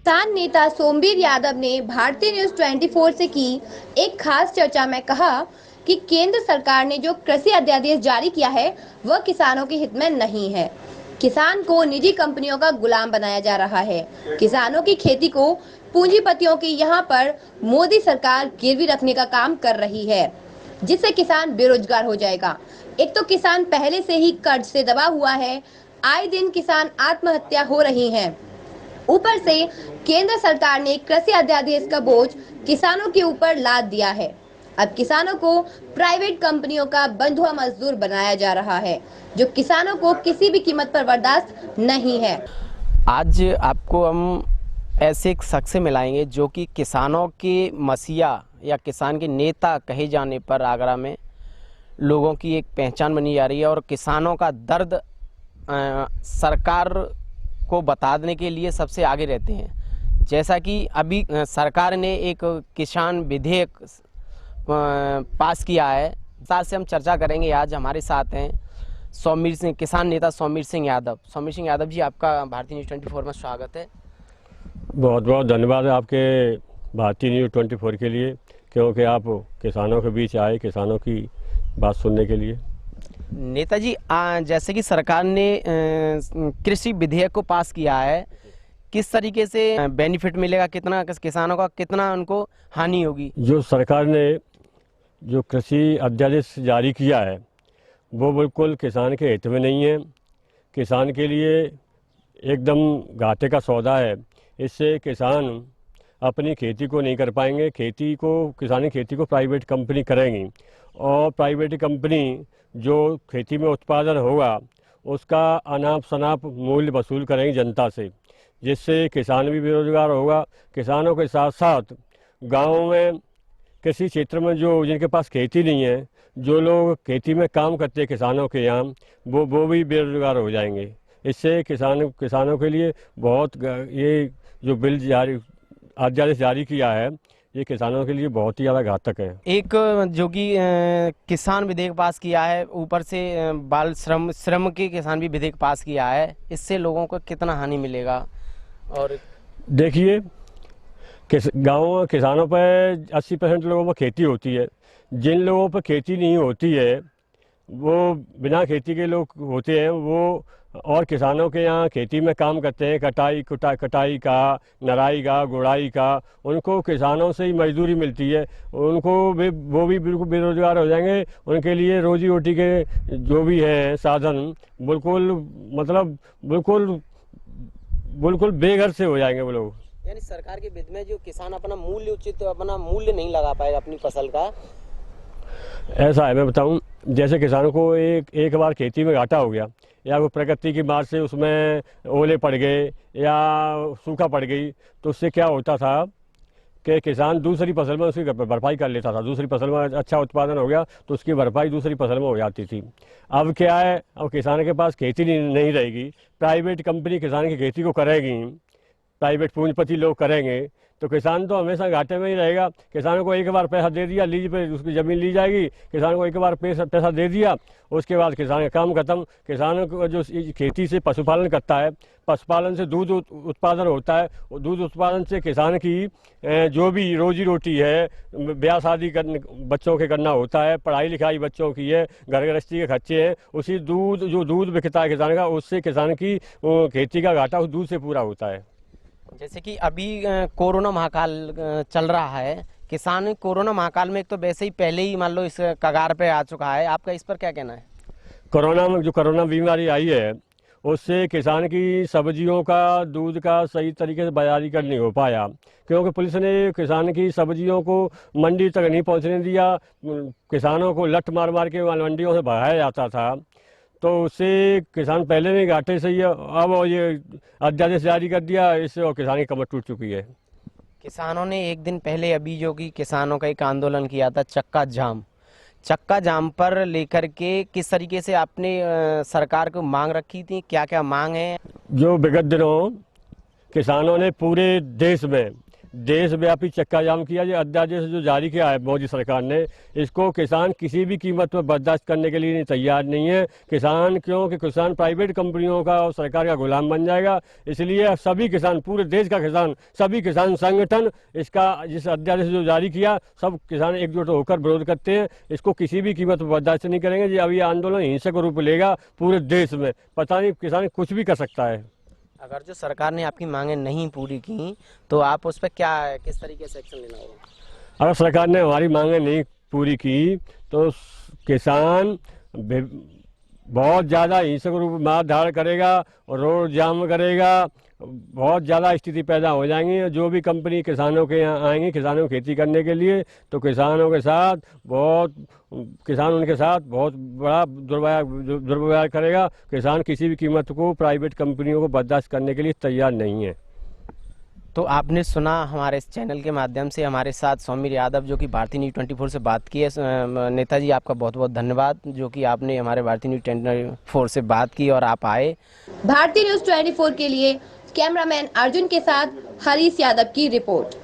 किसान नेता सोमवीर यादव ने भारतीय न्यूज 24 से की एक खास चर्चा में कहा कि केंद्र सरकार ने जो कृषि अध्यादेश जारी किया है वह किसानों के हित में नहीं है। किसान को निजी कंपनियों का गुलाम बनाया जा रहा है। किसानों की खेती को पूंजीपतियों की यहाँ पर मोदी सरकार गिरवी रखने का काम कर रही है, जिससे किसान बेरोजगार हो जाएगा। एक तो किसान पहले से ही कर्ज से दबा हुआ है, आए दिन किसान आत्महत्या हो रही हैं। ऊपर से केंद्र सरकार ने कृषि अध्यादेश का बोझ किसानों के ऊपर लाद दिया है। अब किसानों को प्राइवेट कंपनियों का बंधुआ मजदूर बनाया जा रहा है, जो किसानों को किसी भी कीमत पर बर्दाश्त नहीं है। आज आपको हम ऐसे एक शख्स से मिलाएंगे जो कि किसानों के मसीहा या किसान के नेता कहे जाने पर आगरा में लोगों की एक पहचान बनी जा रही है और किसानों का दर्द सरकार को बताने के लिए सबसे आगे रहते हैं। जैसा कि अभी सरकार ने एक किसान विधेयक पास किया है, साथ से हम चर्चा करेंगे। आज हमारे साथ हैं सोमवीर सिंह, किसान नेता सोमवीर सिंह यादव। सोमवीर सिंह यादव जी, आपका भारतीय न्यूज़ 24 में स्वागत है। बहुत बहुत धन्यवाद आपके भारतीय न्यूज़ 24 के लिए, क्योंकि आप किसानों के बीच आए किसानों की बात सुनने के लिए। नेताजी, जैसे कि सरकार ने कृषि विधेयक को पास किया है, किस तरीके से बेनिफिट मिलेगा, कितना किसानों का कितना उनको हानि होगी? जो सरकार ने जो कृषि अध्यादेश जारी किया है वो बिल्कुल किसान के हित में नहीं है। किसान के लिए एकदम घाटे का सौदा है। इससे किसान अपनी खेती को नहीं कर पाएंगे। किसानी खेती को प्राइवेट कंपनी करेंगी और प्राइवेट कंपनी जो खेती में उत्पादन होगा उसका अनाप शनाप मूल्य वसूल करेंगी जनता से, जिससे किसान भी बेरोजगार होगा। किसानों के साथ साथ गाँव में कृषि क्षेत्र में जिनके पास खेती नहीं है, जो लोग खेती में काम करते हैं किसानों के यहाँ, वो भी बेरोजगार हो जाएंगे। इससे किसानों के लिए बहुत ये जो बिल अध्यादेश जारी किया है ये किसानों के लिए बहुत ही ज़्यादा घातक है। एक जो कि किसान विधेयक पास किया है, ऊपर से बाल श्रम के किसान भी विधेयक पास किया है, इससे लोगों को कितना हानि मिलेगा? और देखिए, गाँव किसानों पर 80% लोगों पर खेती होती है। जिन लोगों पर खेती नहीं होती है वो बिना खेती के लोग होते हैं, वो और किसानों के यहाँ खेती में काम करते हैं, कटाई का, नराई का, गुड़ाई का, उनको किसानों से ही मजदूरी मिलती है। वो भी बिल्कुल बेरोजगार हो जाएंगे। उनके लिए रोजी रोटी के जो भी हैं साधन बिल्कुल बेघर से हो जाएंगे वो लोग। यानी सरकार के विध में जो किसान अपना मूल्य नहीं लगा पाएगा अपनी फसल का। ऐसा है, मैं बताऊं, जैसे किसानों को एक बार खेती में घाटा हो गया या वो प्रकृति की मार से उसमें ओले पड़ गए या सूखा पड़ गई, तो उससे क्या होता था कि किसान दूसरी फसल में उसकी भरपाई कर लेता था। दूसरी फसल में अच्छा उत्पादन हो गया तो उसकी भरपाई दूसरी फसल में हो जाती थी। अब क्या है, अब किसान के पास खेती नहीं रहेगी, प्राइवेट कंपनी किसान की खेती को करेगी, प्राइवेट पूंजीपति लोग करेंगे, तो किसान तो हमेशा घाटे में ही रहेगा। किसानों को एक बार पैसा दे दिया, लीज पे उसकी ज़मीन ली जाएगी, किसान को एक बार पैसा दे दिया, उसके बाद किसान का काम खत्म। किसानों को जो खेती से पशुपालन करता है, पशुपालन से दूध उत्पादन होता है, दूध उत्पादन से किसान की जो भी रोजी रोटी है, ब्याह शादी बच्चों के करना होता है, पढ़ाई लिखाई बच्चों की है, घर गृहस्थी के खर्चे हैं, उसी जो दूध बिकता है किसान का, उससे किसान की खेती का घाटा उस दूध से पूरा होता है। जैसे कि अभी कोरोना महाकाल चल रहा है, किसान कोरोना महाकाल में एक तो वैसे ही पहले ही मान लो इस कगार पे आ चुका है, आपका इस पर क्या कहना है? कोरोना बीमारी आई है उससे किसान की सब्जियों का, दूध का सही तरीके से बाजारी नहीं हो पाया, क्योंकि पुलिस ने किसान की सब्जियों को मंडी तक नहीं पहुंचने दिया। किसानों को लठ मार के मंडियों से भगाया जाता था, तो उससे किसान पहले में घाटे से ही, अब ये अध्यादेश जारी कर दिया, इससे और किसान की कमर टूट चुकी है। किसानों ने एक दिन पहले अभी जो कि किसानों का एक आंदोलन किया था चक्का जाम पर लेकर के किस तरीके से आपने सरकार को मांग रखी थी, क्या क्या मांग है? जो विगत दिनों किसानों ने पूरे देश में देशव्यापी चक्का जाम किया। जो अध्यादेश जो जारी किया है मोदी सरकार ने, इसको किसान किसी भी कीमत पर बर्दाश्त करने के लिए तैयार नहीं है। किसान, क्योंकि किसान प्राइवेट कंपनियों का और सरकार का गुलाम बन जाएगा। इसलिए सभी किसान, पूरे देश का किसान, सभी किसान संगठन इसका, जिस अध्यादेश जो जारी किया, सब किसान एकजुट होकर विरोध करते हैं। इसको किसी भी कीमत पर बर्दाश्त नहीं करेंगे। जी अब ये आंदोलन हिंसक रूप लेगा पूरे देश में, पता नहीं किसान कुछ भी कर सकता है। अगर जो सरकार ने आपकी मांगें नहीं पूरी की तो आप उस पर क्या, किस तरीके से एक्शन लेना होगा? अगर सरकार ने हमारी मांगें नहीं पूरी की तो किसान बहुत ज़्यादा हिंसक रूप मार धाड़ करेगा और रोड जाम करेगा। बहुत ज़्यादा स्थिति पैदा हो जाएंगी। जो भी कंपनी किसानों के यहाँ आएंगी किसानों की खेती करने के लिए, तो किसान उनके साथ बहुत बड़ा दुर्व्यवहार करेगा। किसान किसी भी कीमत को प्राइवेट कंपनियों को बर्दाश्त करने के लिए तैयार नहीं है। तो आपने सुना हमारे इस चैनल के माध्यम से हमारे साथ सौमीर यादव, जो कि भारतीय न्यूज़ 24 से बात की है। नेताजी, आपका बहुत बहुत धन्यवाद जो कि आपने हमारे भारतीय न्यूज़ 24 से बात की और आप आए। भारतीय न्यूज़ 24 के लिए कैमरामैन अर्जुन के साथ हरीश यादव की रिपोर्ट।